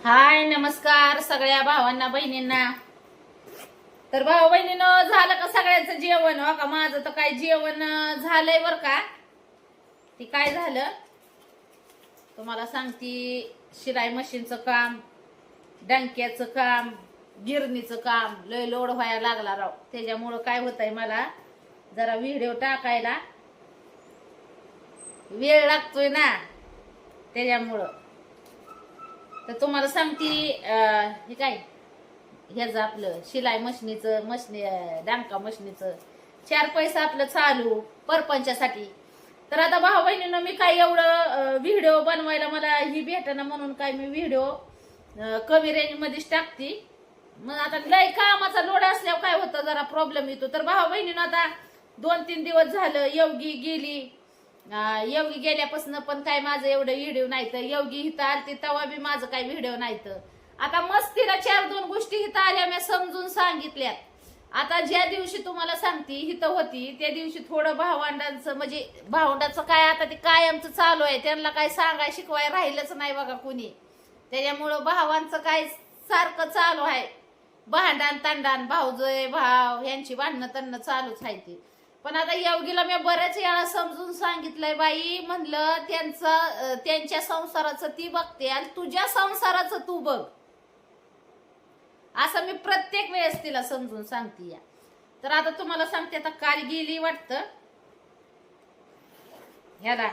हाय नमस्कार सगळ्या भावांना बहिणींना. तर भाऊ बहिणीनं झालं का सगळ्यांचं जेवण? हो का, माझं तर काय जेवण झालंय बर का. ती काय झालं तुम्हाला सांगती, शिलाई मशीनचं काम, डंक्याचं काम, गिरणीचं काम लय लोड व्हायला लागला राव. त्याच्यामुळं काय होतंय, मला जरा व्हिडिओ टाकायला वेळ लागतोय ना, त्याच्यामुळं. तर तुम्हाला सांगती हे काय, ह्याचं आपलं शिलाई मशनीचं डांका मशनीचं 4 पैसा आपलं चालू परपंचासाठी. तर आता भाऊ बहिणीनं मी काय एवढं व्हिडिओ बनवायला मला ही भेटना, म्हणून काय मी व्हिडिओ कमी रेंज मध्येच टाकती. मग आता लय कामाचा लोड असल्यावर काय होतं, जरा प्रॉब्लेम येतो. तर भाऊ बहिणीनं आता 2-3 दिवस झालं योगी गेली. योगी गेल्यापासून पण काय माझं एवढं व्हिडिओ नाही. तर योगी इथं आलती तेव्हा बी माझं काय व्हिडिओ नाही. तर आता मस्तीला 4-2 गोष्टी इथं आल्या, मी समजून सांगितल्यात. आता ज्या दिवशी तुम्हाला सांगते इथं होती त्या दिवशी थोडं भावंडांचं म्हणजे भावंडाचं काय आता ते कायमचं चालू आहे, त्यांना काय सांगाय शिकवाय राहिलंच नाही बघा कुणी. त्याच्यामुळं भावांचं काय सारखं चालू आहे, भांडण तांडण, भाऊजय भाव यांची भांडणं तणं चालूच आहे ती. पण आता योगीला मी बऱ्याच वेळा समजून सांगितलंय, बाई म्हणलं त्यांच्या संसाराचं ती बघते आणि तुझ्या संसाराचं तू बघ, असं मी प्रत्येक वेळेस तिला समजून सांगते या. तर आता तुम्हाला सांगते, आता काल गेली वाटतं ह्याला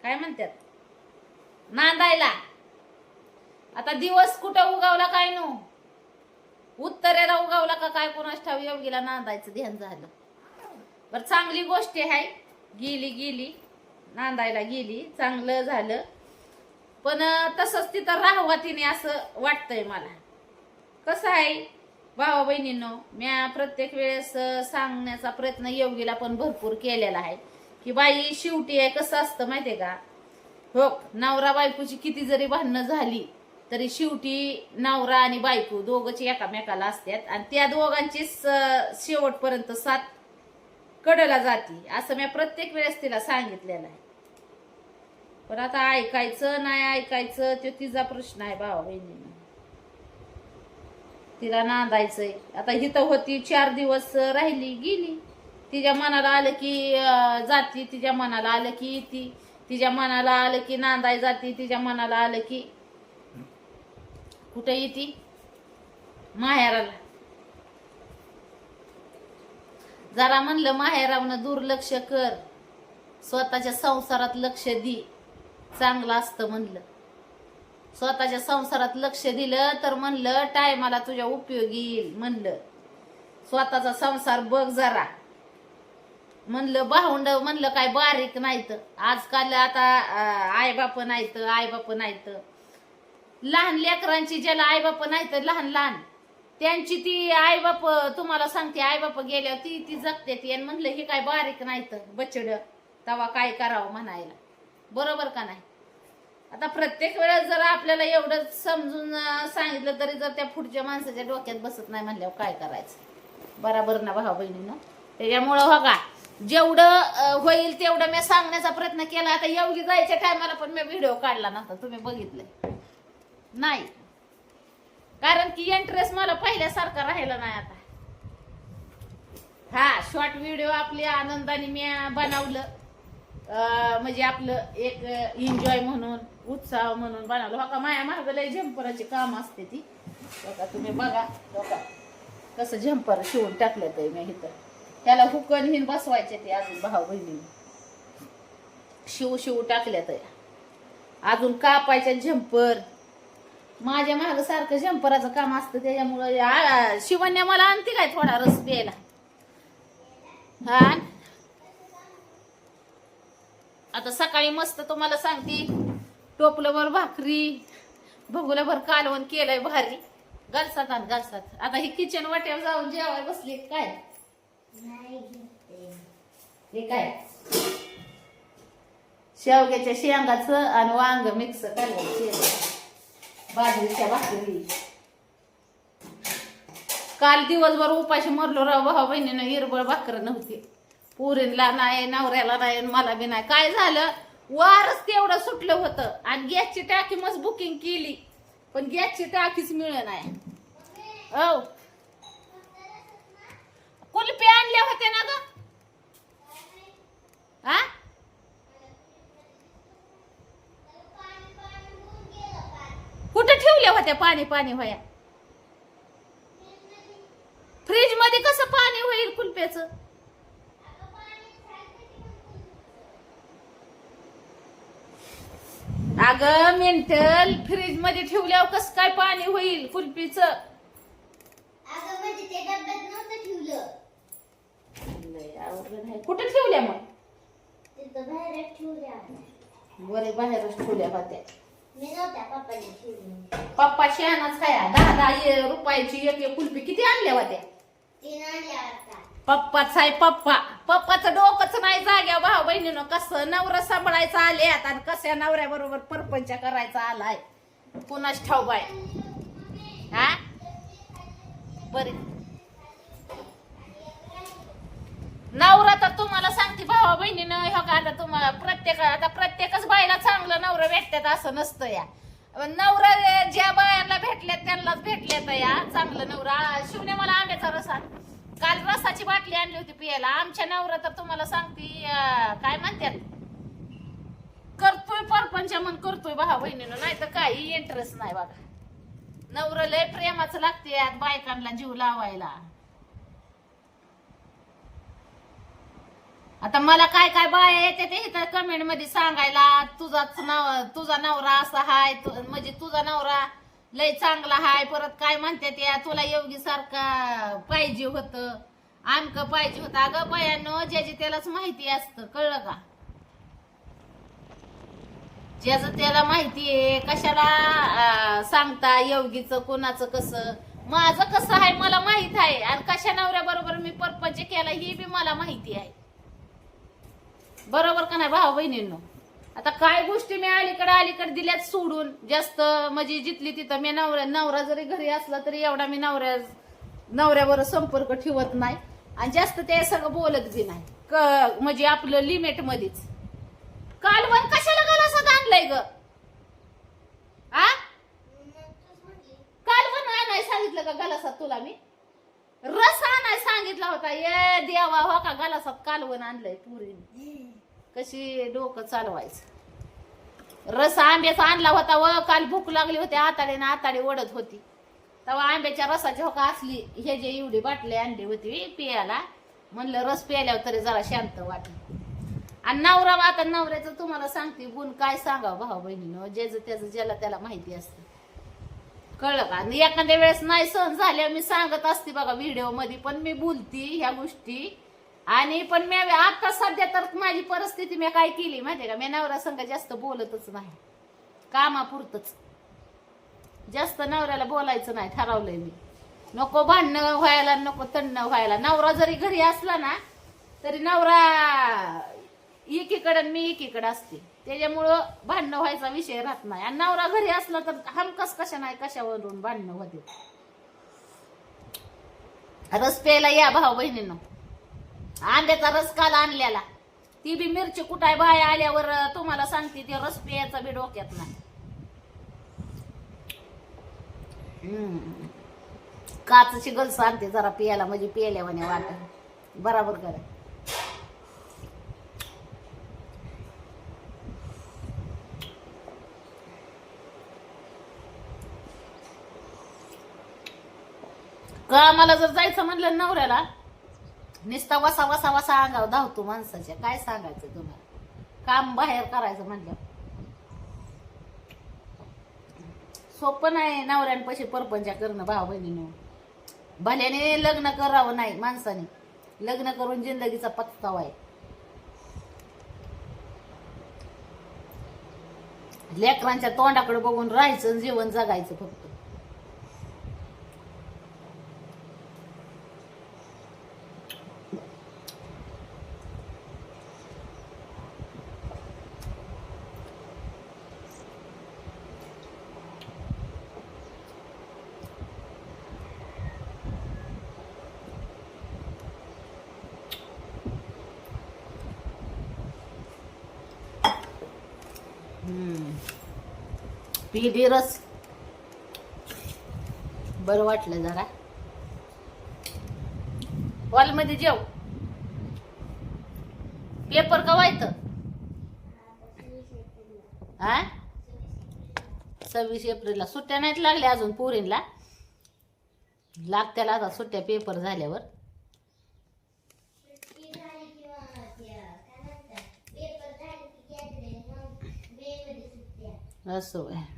काय म्हणतात नांदायला. आता दिवस कुठं उगावला काय नो, उत्तरेला उगावला का काय कोणाच ठाव, योगीला नांदायचं ध्यान झालं. बर चांगली गोष्ट आहे, गेली नांदायला गेली, चांगलं झालं. पण तसंच तिथं राहावं तिने असं वाटतंय मला. कसं आहे भावा बहिणींनो, मी प्रत्येक वेळेस सांगण्याचा प्रयत्न योगीला पण भरपूर केलेला आहे की बाई शेवटी आहे कसं असतं माहितीये का, हो नवरा बायकोची किती जरी भांडणं झाली तरी शेवटी नवरा आणि बायको दोघंची एकामेकाला असतात आणि त्या दोघांची शेवटपर्यंत साथ कडला जाती, असं मी प्रत्येक वेळेस तिला सांगितलेलं आहे. पण आता ऐकायचं नाही ऐकायचं तो तिचा प्रश्न आहे भावा बहिणींना. तिला नांदायचंय. आता इथं होती 4 दिवस राहिली गेली. तिच्या मनाला आलं की जाती, तिच्या मनाला आलं की येती, तिच्या मनाला आलं की नांदाय जाती, तिच्या मनाला आलं की कुठे येते माहेराला. जरा म्हणलं माहेरावनं दुर्लक्ष कर, स्वतःच्या संसारात लक्ष दे, चांगलं असतं म्हणलं. स्वतःच्या संसारात लक्ष दिलं तर म्हणलं टायमाला तुझ्या उपयोगी येईल म्हणलं. स्वतःचा संसार बघ जरा म्हणलं. भावंड म्हणलं काय बारीक नाहीत आजकाल. आता आईबाप नाहीत, लहान लेकरांची ज्याला आईबाप नाहीत लहान लहान त्यांची ती आईबाप, तुम्हाला सांगते आईबाप गेल्यावर ती जगते ती. आणि म्हणलं हे काय बारीक नाहीत बचड, तवा काय करावं म्हणायला, बरोबर का नाही. आता प्रत्येक वेळेस जर आपल्याला एवढं समजून सांगितलं तरी जर त्या पुढच्या माणसाच्या डोक्यात बसत नाही म्हणल्यावर काय करायचं, बरोबर ना भाऊ बहिणीनं. त्याच्यामुळं हो का, जेवढं होईल तेवढं मी सांगण्याचा प्रयत्न केला. आता योगी जायच्या टायमाला पण मी व्हिडिओ काढला नव्हता, तुम्ही बघितलंय नाही, कारण की इंटरेस्ट मला पहिल्यासारखा राहिला नाही आता. हा शॉर्ट व्हिडिओ आपल्या आनंदाने मी बनवलं, म्हणजे आपलं एक एन्जॉय म्हणून, उत्साह म्हणून बनवलं. हो का, माया महाग लय झंपराची काम असते ती. बघा तुम्ही बघा, बघा कसं झंपर शिवून टाकलं ते मी इथं. त्याला हुकन हिन बसवायचे ते अजून भाऊ बहिणीने शिव टाकल्या तर अजून कापायच्या झंपर. माझ्या माग सारखं झंपराचं काम असतं, त्याच्यामुळं शिवण्या मला आणते काय थोडा रस प्यायला. हा आता सकाळी मस्त तुम्हाला सांगते टोपलंभर भाकरी, भगुल्याभर कालवण केलंय भारी, गलसात आणि गलसात. आता ही किचन वाट्यावर जाऊन जेवाय बसली काय. हे काय शेवग्याच्या शेंगाचं आणि वांग मिक्स कालवण, बाजरीच्या भाकरी. काल दिवसभर उपाशी मरलो राव भाऊ बहिणीनं, हिरबळ भाकर नव्हती, पुरीला नाही, नवऱ्याला नाही, मला बी नाही. काय झालं, वारच तेवढं सुटलं होतं आणि गॅसची टाकी मस्त बुकिंग केली पण गॅसची टाकीच मिळ नाही. औ कुल्फी आणल्या होत्या ना ग? हा कुठं ठेवल्या होत्या? पाणी पाणी होया. फ्रीज मध्ये कसं पाणी होईल कुल्फ्याचं? अगं मेंटल, फ्रीज मध्ये ठेवल्यावर कसं काय पाणी होईल कुल्फीचं? अगं म्हणजे ते डब्यात नव्हतं ठेवलं. लय अवघड आहे. कुठं ठेवल्या मग? तिथं बाहेर ठेवल्या. बरे बाहेरच ठेवल्या होत्या. मी नव्हत्या, पप्पाने ठेवली. पप्पा शहाणाच खाया. 10 रुपयाची एक कुल्फी किती आणल्या होत्या? 3 आणल्या वाटतं. पप्पाच आहे पप्पा. पप्पाचं डोकंच नाही जाग्या. भाऊ बहिणीनं कसं नवरा सांभाळायचा आले आणि कशा नवऱ्या बरोबर परपंच करायचा आलाय कुणाच ठाऊ बाय. हा बरे नवरा तर तुम्हाला सांगते भावा बहिणीनं हो का. आता तुम्हाला प्रत्येकच बाईला चांगलं नवरं भेटतात असं नसतं या. नवरा ज्या बायांना भेटल्यात त्यांनाच भेटल्यात या चांगलं नवरा. शिवने मला आंब्याचा रस आण. काल रसाची बाटली आणली होती पियाला. आमच्या नवरा तर तुम्हाला सांगते काय म्हणतात करतोय परपंच मन करतोय भावा बहिणीनं. नाही तर काही इंटरेस्ट नाही बघा. नवरं लय प्रेमाचं लागते बायकांना जीव लावायला. आता मला काय काय बाया येते ते इथं कमेंट मध्ये सांगायला तुझा नवरा असा हाय म्हणजे तुझा नवरा लय चांगला हाय. परत काय म्हणते ते तुला योगी सारखा पाहिजे होतं आमक पाहिजे होतं. अगं बायानं ज्याची त्यालाच माहिती असतं कळलं का. ज्याचं त्याला माहितीये कशाला सांगता योगीचं कोणाचं कसं. माझं कसं आहे मला माहित आहे आणि कशा नवऱ्या बरोबर मी परपंच केला ही बी मला माहिती आहे. बरोबर का नाही भाऊ बहिणींनो. आता काय गोष्टी मी अलीकडे दिल्यात सोडून जास्त म्हणजे जिथली तिथं मी नवरा जरी घरी असला तरी एवढा मी नवऱ्यावर संपर्क ठेवत नाही आणि जास्त ते सगळं बोलत बी नाही म्हणजे आपलं लिमिट मध्येच. कालवण कशाला गलासात आणलंय ग? आ कालवण आणाय सांगितलं का गलासात तुला मी? रस आणाय सांगितला होता. ये देवा हो का गलासात कालवण आणलंय पुरीने. कशी डोकं चालवायचं. रस आंब्याचा आणला होता व काल भूक लागली होती आताडे ओढत होती तेव्हा आंब्याच्या रसाची हो का असली हे जे एवढी बाटली आणली होती पियाला. म्हणलं रस प्यायल्यावर तरी जरा शांत वाटलं. आणि नवरा आता नवऱ्याचं तुम्हाला सांगते गुण काय सांगावं भाऊ बहिणीनं. ज्याचं त्याचं ज्याला त्याला माहिती असतं कळलं का. आणि एखाद्या वेळेस नाही सहन झाल्या मी सांगत असते बघा व्हिडिओ मध्ये पण मी बोलती ह्या गोष्टी. आणि पण मी आता सध्या तर माझी परिस्थिती मी काय केली माहितीये का. मी नवरा संग जास्त बोलतच नाही कामापुरतच. जास्त नवऱ्याला बोलायचं नाही ठरवलंय मी. नको भांडणं व्हायला नको तंडणं व्हायला. नवरा जरी घरी असला ना तरी नवरा एकीकडे मी एकीकडे असते त्याच्यामुळं भांडणं व्हायचा विषय राहत नाही. आणि नवरा घरी असला तर हमकस कशा नाही कशावरून भांडणं होते. रस प्यायला या भाऊ बहिणींनो. आंब्याचा रस काल आणलेला ती बी मिरची कुठाय बाया आल्यावर तुम्हाला सांगते ते रस प्यायचा बी डोक्यात नाही. काचची गलस आणते जरा पियाला म्हणजे पियाल्यावाने वाटत बराबर करा. कामाला जर जायचं म्हणलं नवऱ्याला नुसता वसा वसा वसा अंगाव धावतो माणसाच्या. काय सांगायचं तुम्हाला. काम बाहेर करायचं म्हणलं सोपं नाही. नवऱ्यांपाशी परपंच करणं भाऊ बहिणीनं. भल्याने लग्न करावं नाही माणसाने. लग्न करून जिंदगीचा पत्तावा आहे. लेकरांच्या तोंडाकडे बघून राहायचं जीवन जगायचं फक्त. पिली रस बरं वाटलं जरा. हॉलमध्ये जेव. पेपर का व्हायचं? हा 26 एप्रिलला सुट्ट्या नाहीत लागल्या अजून पोरींला. लागत्याला आता सुट्ट्या पेपर झाल्यावर. सुट्टी झाली किंवा काय म्हणतात पेपर झाले की गॅदरिंग मग मे मध्ये सुट्ट्या. असं आहे.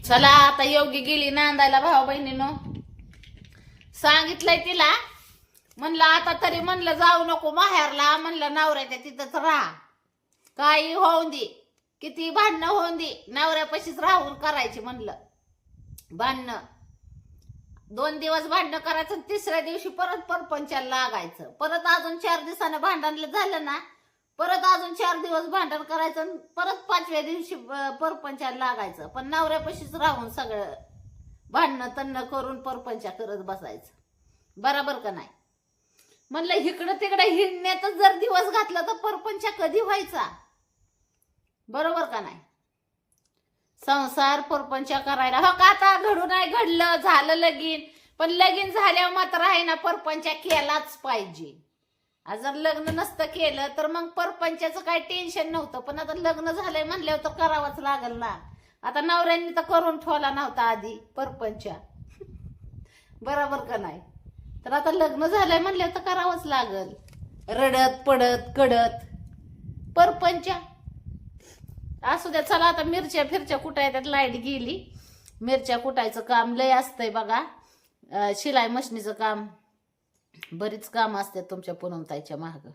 चला आता योगी गेली नांदायला भाऊ बहिणीनो. सांगितलंय तिला, म्हणलं आता तरी म्हणलं जाऊ नको माहेरला, म्हणलं नवऱ्याच्या तिथंच राहा. काही होऊन दे, किती भांडणं होऊन दे, नवऱ्यापाशीच राहून करायची म्हणलं भांडणं. 2 दिवस भांडणं करायचं आणि तिसऱ्या दिवशी परत परपंचाला लागायचं. परत अजून 4 दिवसानं भांडण झालं ना, परत अजून 4 दिवस भांडण करायचं आणि परत 5व्या दिवशी परपंचाला लागायचं. पण नवऱ्यापाशीच राहून सगळं भांडणं तन्न करून परपंचा करत बसायचं. बरोबर का नाही? म्हणलं इकडं तिकडं हिंडण्यातच जर दिवस घातला तर परपंचा कधी व्हायचा? बरोबर का नाही? संसार परपंचा करायला हो का आता घडू नाही घडलं झालं लगीन, पण लगीन झाल्यावर मात्र आहे ना परपंचा केलाच पाहिजे. जर लग्न नसतं केलं तर मग परपंचाचं काही टेन्शन नव्हतं, पण आता लग्न झालंय म्हणल्यावर तर करावंच लागल ना. आता नवऱ्यांनी तर करून ठेवला नव्हता आधी परपंचा. बरोबर का नाही? तर आता लग्न झालंय म्हणल्यावर तर करावंच लागल. रडत पडत कडत परपंचा असू द्या. चला आता मिरच्या फिरच्या कुटायच्यात, लाईट गेली. मिरच्या कुटायचं काम लय असतंय बघा. शिलाई मशनीचं काम, बरीच काम असतात तुमच्या पूनमताईच्या मागं.